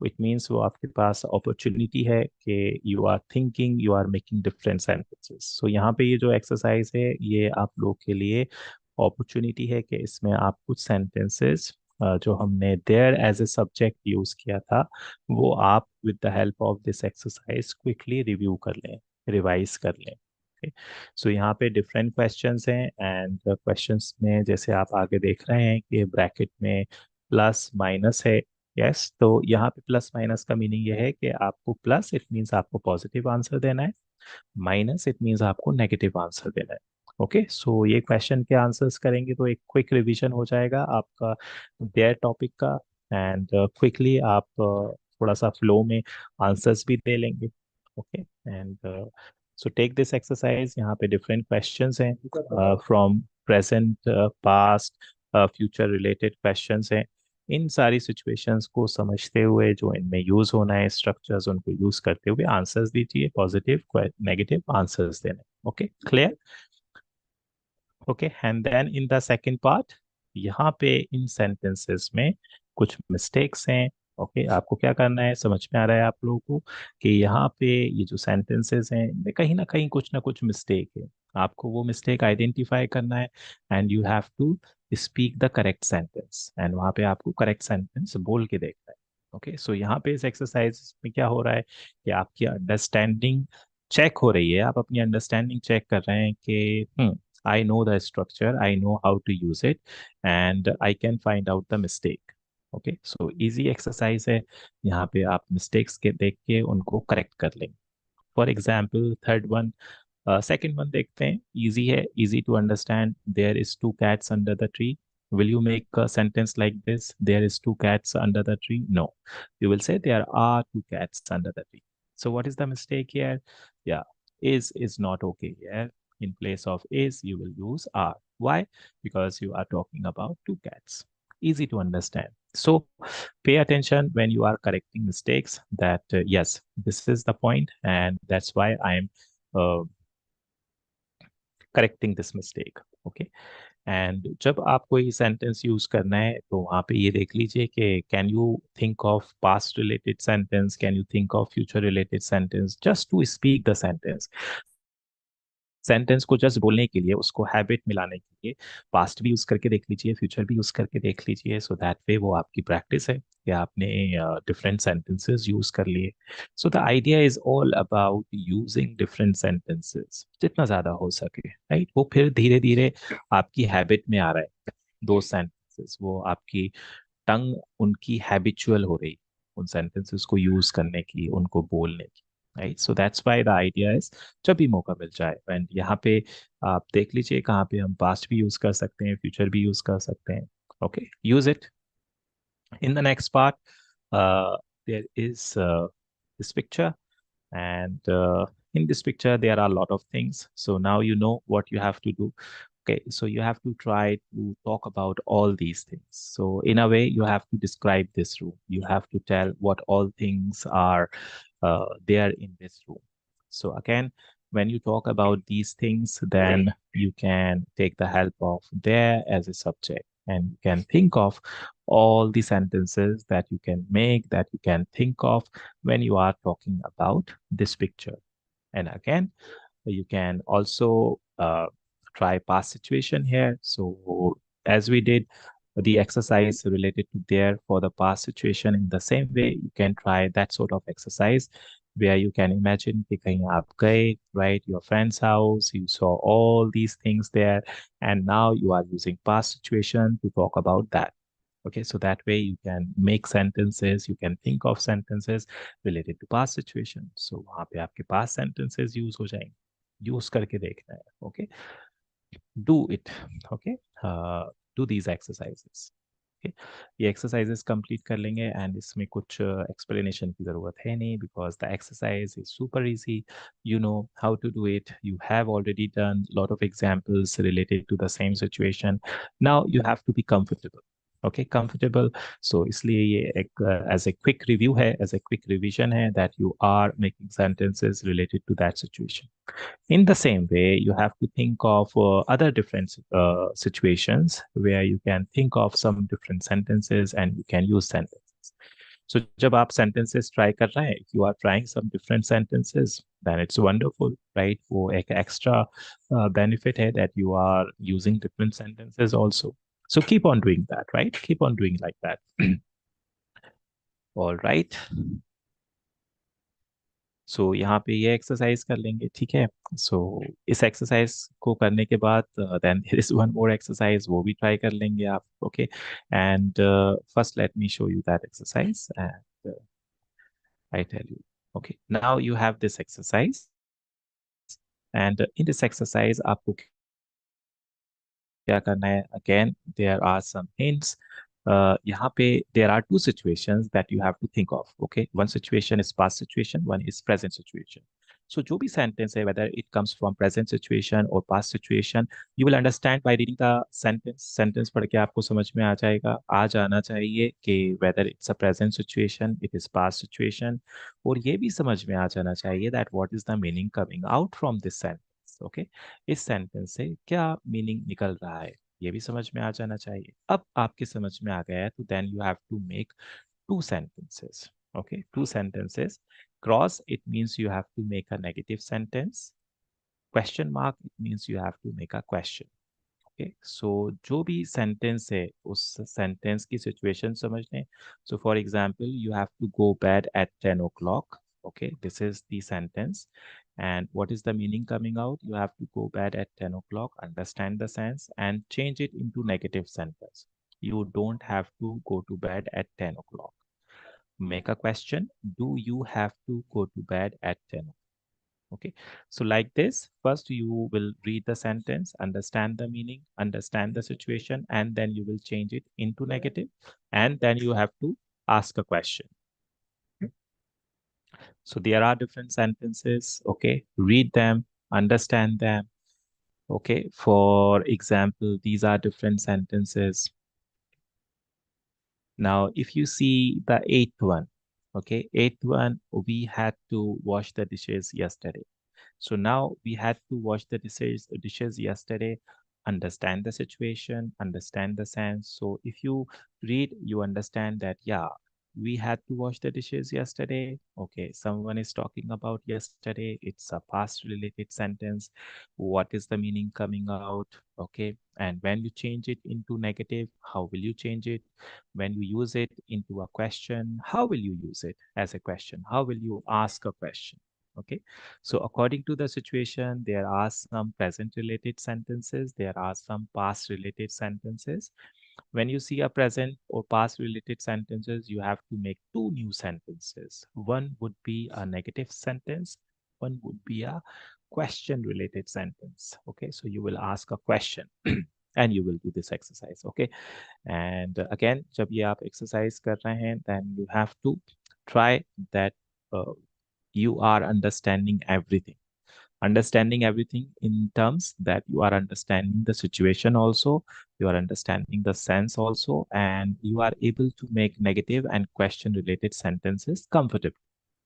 Speaker 1: इट मीन्स वो आपके पास अपॉर्चुनिटी है कि you are thinking, you are making different sentences. So यहाँ पे ये जो एक्सरसाइज है, ये आप लोग के लिए अपॉर्चुनिटी है कि इसमें आप कुछ सेंटेंसेस जो हमने there as a subject use किया था, वो आप with the help of this exercise quickly review कर लें, रिवाइज कर लें. सो यहाँ पे डिफरेंट क्वेश्चंस हैं, एंड क्वेश्चंस में जैसे आप आगे देख रहे हैं कि ब्रैकेट में प्लस माइनस है. यस, तो यहाँ पे प्लस माइनस का मीनिंग ये है कि आपको प्लस इट मीन्स आपको पॉजिटिव आंसर देना है, माइनस इट मीन्स आपको नेगेटिव आंसर देना है. ओके, सो ये क्वेश्चन के आंसर्स करेंगे तो एक क्विक रिवीजन हो जाएगा आपका देयर टॉपिक का। एंड क्विकली आप थोड़ा सा फ्लो में आंसर्स भी दे लेंगे। Okay, and so take this exercise. यहाँ पे डिफरेंट क्वेश्चंस हैं, from present, past, future related questions हैं। इन सारी सिचुएशंस को समझते हुए जो इनमें यूज होना है स्ट्रक्चर्स, उनको यूज करते हुए आंसर्स दीजिए, पॉजिटिव नेगेटिव आंसर्स देने। Okay, clear? Okay, and then in the second part, यहाँ पे इन सेंटेंसेस में कुछ मिस्टेक्स हैं। ओके, आपको क्या करना है, समझ में आ रहा है आप लोगों को कि यहाँ पे ये जो सेंटेंसेस हैं इनमें कहीं ना कुछ मिस्टेक है। आपको वो मिस्टेक आइडेंटिफाई करना है and you have to speak the correct sentence, and वहाँ पे आपको करेक्ट सेंटेंस बोल के देखना है। ओके, सो यहाँ पे इस एक्सरसाइज में क्या हो रहा है कि आपकी अंडरस्टैंडिंग चेक हो रही है। आप अपनी अंडरस्टैंडिंग चेक कर रहे हैं कि I know the structure, I know how to use it, and I can find out the mistake. Okay, so easy exercise है। यहाँ पे आप mistakes के देख के उनको correct कर लेंगे। For example, third one, second one देखते हैं। Easy है, easy to understand. There is two cats under the tree. Will you make a sentence like this? There is two cats under the tree? No. You will say there are two cats under the tree. So what is the mistake here? Yeah, is not okay here. In place of is, you will use are. Why? Because you are talking about two cats. Easy to understand. So pay attention when you are correcting mistakes, that yes, this is the point and that's why I'm uh, correcting this mistake. Okay, and जब आप कोई sentence use करना है तो वहाँ पे ये देख लीजिए कि can you think of past related sentence, can you think of future related sentence, just to speak the sentence. Sentence को जस्ट बोलने के लिए, उसको हैबिट मिलाने के लिए पास्ट भी यूज करके देख लीजिए, फ्यूचर भी यूज करके देख लीजिए, सो दैट वे वो आपकी प्रैक्टिस है कि आपने डिफरेंट सेंटेंसेस यूज कर लिए। So the idea is all about using different sentences जितना ज्यादा हो सके, राइट? वो फिर धीरे धीरे आपकी हैबिट में आ रहा है। दो सेंटेंसेस वो आपकी टंग उनकी हैबिचुअल हो रही, उन सेंटेंसेस को यूज करने की, उनको बोलने की, right? So that's why the idea is जब भी मौका मिल जाए, एंड यहाँ पे आप देख लीजिए कहाँ पे हम पास्ट भी यूज कर सकते हैं, फ्यूचर भी यूज कर सकते हैं। Okay, use it. In the next part, there is this picture, and in this picture, there are a lot of things. So now you know what you have to do. Okay, so you have to try to talk about all these things. So in a way, you have to describe this room. You have to tell what all things are there in this room. So again, when you talk about these things, then you can take the help of there as a subject, and you can think of all the sentences that you can make, that you can think of when you are talking about this picture. And again, you can also try past situation here. So as we did the exercise related to there for the past situation, in the same way, you can try that sort of exercise where you can imagine कि कहीं आप गए, right, your friend's house, you saw all these things there, and now you are using past situation to talk about that. Okay, so that way you can make sentences, you can think of sentences related to past situation. So वहाँ पे आपके past sentences use हो जाएंगे, use करके देखना है। Okay, do it. Okay, do these exercises. Okay, ये exercises complete कर लेंगे, and इसमें कुछ explanation की ज़रूरत है नहीं, because the exercise is super easy. You know how to do it. You have already done a lot of examples related to the same situation. Now you have to be comfortable. Okay, comfortable. So इसलिए ये एक as a quick review है, as a quick revision है, that you are making sentences related to that situation. In the same way, you have to think of other different situations where you can think of some different sentences and you can use sentences. So जब आप sentences try कर रहे हैं, if you are trying some different sentences, then it's wonderful, right? वो एक extra benefit है that you are using different sentences also. So keep on doing that, right? Keep on doing like that. All right. सो यहाँ पे ये exercise कर लेंगे, ठीक है? सो इस एक्सरसाइज को करने के बाद then there is one more exercise, वो भी ट्राई कर लेंगे आप। Okay, and first let me show you that exercise, and I tell you. Okay, now you have this exercise, and in this exercise आपको क्या करना है, again there are some hints. यहाँ पे there are two situations that you have to think of. Okay, one situation is past situation, one is present situation. सो जो भी sentence है, whether it comes from present situation और past situation, you will understand by reading the sentence. Sentence पढ़ के आपको समझ में आ जाएगा, आ जाना चाहिए कि whether it's a present situation, it is past situation. और ये भी समझ में आ जाना चाहिए that what is the meaning coming out from this sentence. Okay, इस सेंटेंस से क्या मीनिंग निकल रहा है, ये भी समझ में आ जाना चाहिए. अब आपके समझ में आ गया है तो then you have to make two sentences. Okay, two sentences. Cross, it means you have to make a negative sentence. Question mark, it means you have to make a question. Okay, so जो भी sentence है उस sentence की situation समझने. So for example, you have to go bed at 10 o'clock. Okay, this is the sentence. And what is the meaning coming out? You have to go bed at 10 o'clock, understand the sense, and change it into negative sentence. You don't have to go to bed at 10 o'clock. Make a question. Do you have to go to bed at 10? Okay, so like this, first you will read the sentence, understand the meaning, understand the situation, and then you will change it into negative, and then you have to ask a question. So there are different sentences. Okay, read them, understand them. Okay, for example, these are different sentences. Now, if you see the eighth one, okay, eighth one, we had to wash the dishes yesterday. So now we had to wash the dishes yesterday, understand the situation, understand the sense. So if you read, you understand that, yeah, we had to wash the dishes yesterday. Okay, someone is talking about yesterday. It's a past related sentence. What is the meaning coming out? Okay, and when you change it into negative, how will you change it? When you use it into a question, how will you use it as a question? How will you ask a question? Okay, so according to the situation, there are some present related sentences, there are some past related sentences. When you see a present or past related sentences, you have to make two new sentences. One would be a negative sentence, one would be a question related sentence. Okay, so you will ask a question and you will do this exercise. Okay, and again, जब ये आप exercise कर रहे हैं, then you have to try that uh, you are understanding everything in terms that you are understanding the situation also, you are understanding the sense also, and you are able to make negative and question related sentences comfortably.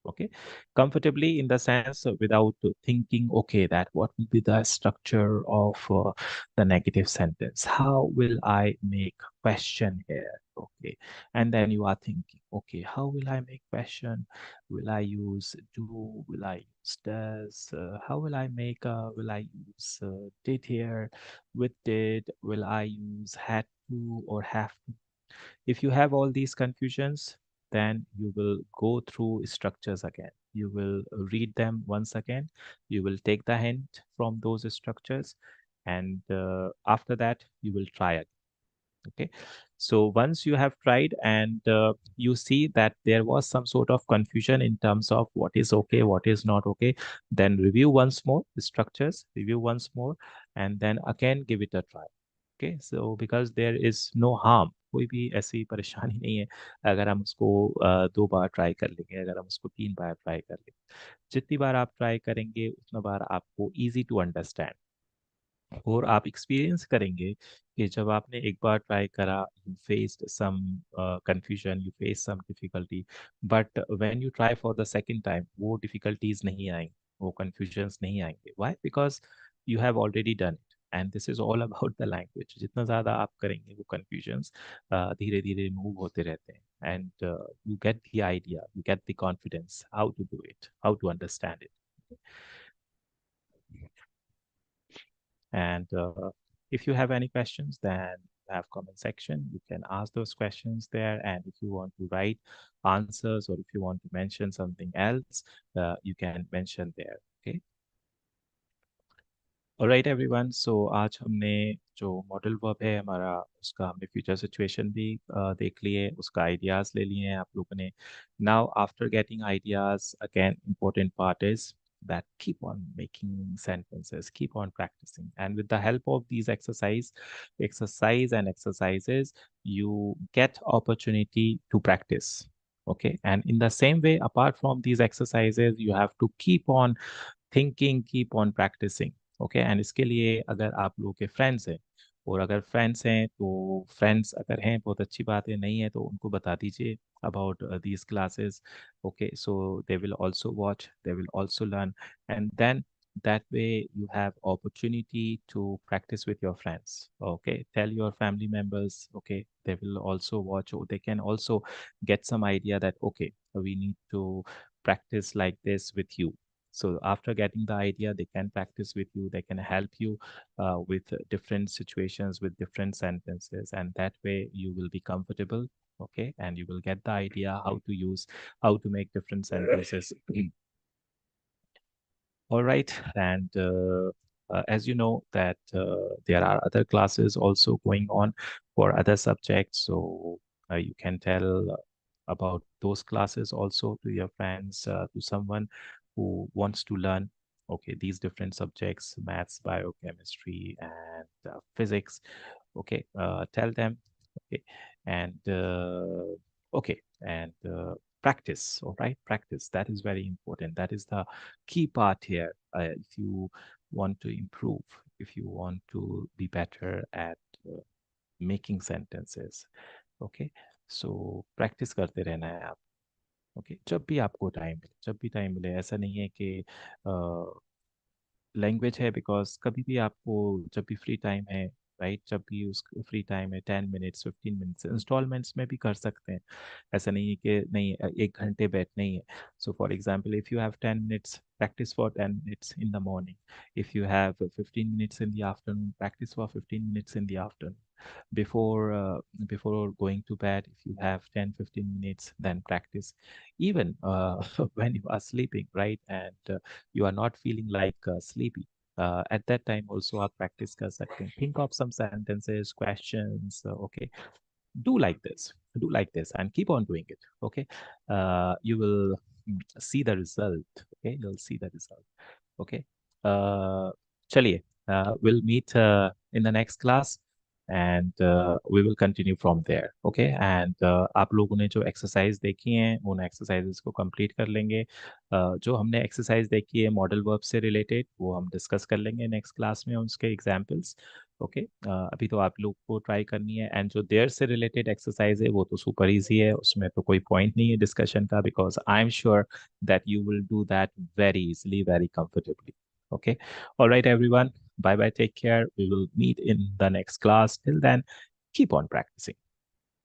Speaker 1: Okay, comfortably in the sense without thinking, okay, that what will be the structure of the negative sentence, how will I make question here. Okay, and then you are thinking, okay, how will I make question, will I use do, will I use does, how will I make will I use did here with did, will I use had to or have to. If you have all these confusions, then you will go through structures again. You will read them once again. You will take the hint from those structures. And after that, you will try it. Okay, so once you have tried and you see that there was some sort of confusion in terms of what is okay, what is not okay, then review once more the structures, review once more, and then again give it a try. Okay, so because there is no harm, कोई भी ऐसी परेशानी नहीं है अगर हम उसको दो बार ट्राई कर लेंगे, अगर हम उसको तीन बार ट्राई कर लेंगे. जितनी बार आप ट्राई करेंगे उतना बार आपको इजी टू अंडरस्टैंड. और आप एक्सपीरियंस करेंगे कि जब आपने एक बार ट्राई करा, you faced some confusion, you face some difficulty, but when you try for the second time वो डिफिकल्टीज नहीं आएंगी, वो कंफ्यूजन्स नहीं आएंगे. Why? Because you have already done it. And this is all about the language. जितना ज़्यादा आप करेंगे वो कन्फ्यूजन्स धीरे धीरे रिमूव होते रहते हैं. And you get the idea, you get the confidence how to do it, how to understand it. And if you have any questions, then you have comment section. You can ask those questions there. And if you want to write answers or if you want to mention something else, you can mention there. Okay. Alright everyone. So आज हमने जो modal verb है हमारा, उसका हमने future situation भी देख लिए, उसका आइडियाज ले लिए हैं आप लोगों ने. Now after getting ideas, again important part is that keep on making sentences, keep on practicing. And with the help of these exercises, you get opportunity to practice. Okay. And in the same way, apart from these exercises, you have to keep on thinking keep on practicing okay and इसके लिए अगर आप लोगों के friends हैं और अगर friends हैं तो फ्रेंड्स अगर हैं बहुत अच्छी बात है नहीं है तो उनको बता दीजिए about these classes okay so they will also watch they will also learn and then that way you have opportunity to practice with your friends okay tell your family members okay they will also watch or they can also get some idea that okay we need to practice like this with you so after getting the idea, they can practice with you. They can help you with different situations, with different sentences, and that way you will be comfortable. Okay, and you will get the idea how to make different sentences. All right, and as you know that there are other classes also going on for other subjects, so you can tell about those classes also to your friends, to someone who wants to learn, okay, these different subjects, maths, biochemistry, and physics. Okay, tell them, okay, and okay, and practice, all right, practice. That is very important. That is the key part here. If you want to improve, if you want to be better at making sentences, okay, so practice करते रहना है आप okay जब भी आपको time मिले जब भी टाइम मिले ऐसा नहीं है कि लैंग्वेज है बिकॉज कभी भी आपको जब भी फ्री टाइम है राइट जब भी उस फ्री टाइम है 10 मिनट्स 15 मिनट्स इंस्टॉलमेंट्स में भी कर सकते हैं ऐसा नहीं है कि नहीं 1 घंटे बैठना ही है so for example if you have 10 minutes practice for 10 minutes in the morning if you have 15 minutes in the afternoon practice for 15 minutes in the afternoon before going to bed if you have 10-15 minutes then practice even when you are sleeping right and you are not feeling like sleepy at that time also आप practice कर सकते हैं think of some sentences questions okay do like this and keep on doing it okay you will see the result okay you'll see the result okay चलिए we'll meet in the next class and we will continue from there okay and आप लोगों ने जो exercise देखी हैं उन exercises को complete कर लेंगे जो हमने एक्सरसाइज देखी है मॉडल वर्ब से रिलेटेड वो हम डिस्कस कर लेंगे नेक्स्ट क्लास में उसके एग्जांपल्स ओके अभी तो आप लोग को ट्राई करनी है एंड जो देयर से रिलेटेड एक्सरसाइज है वो तो सुपर इजी है उसमें तो कोई पॉइंट नहीं है डिस्कशन का because I am sure that you will do that very easily very comfortably okay all right everyone bye bye take care we will meet in the next class till then keep on practicing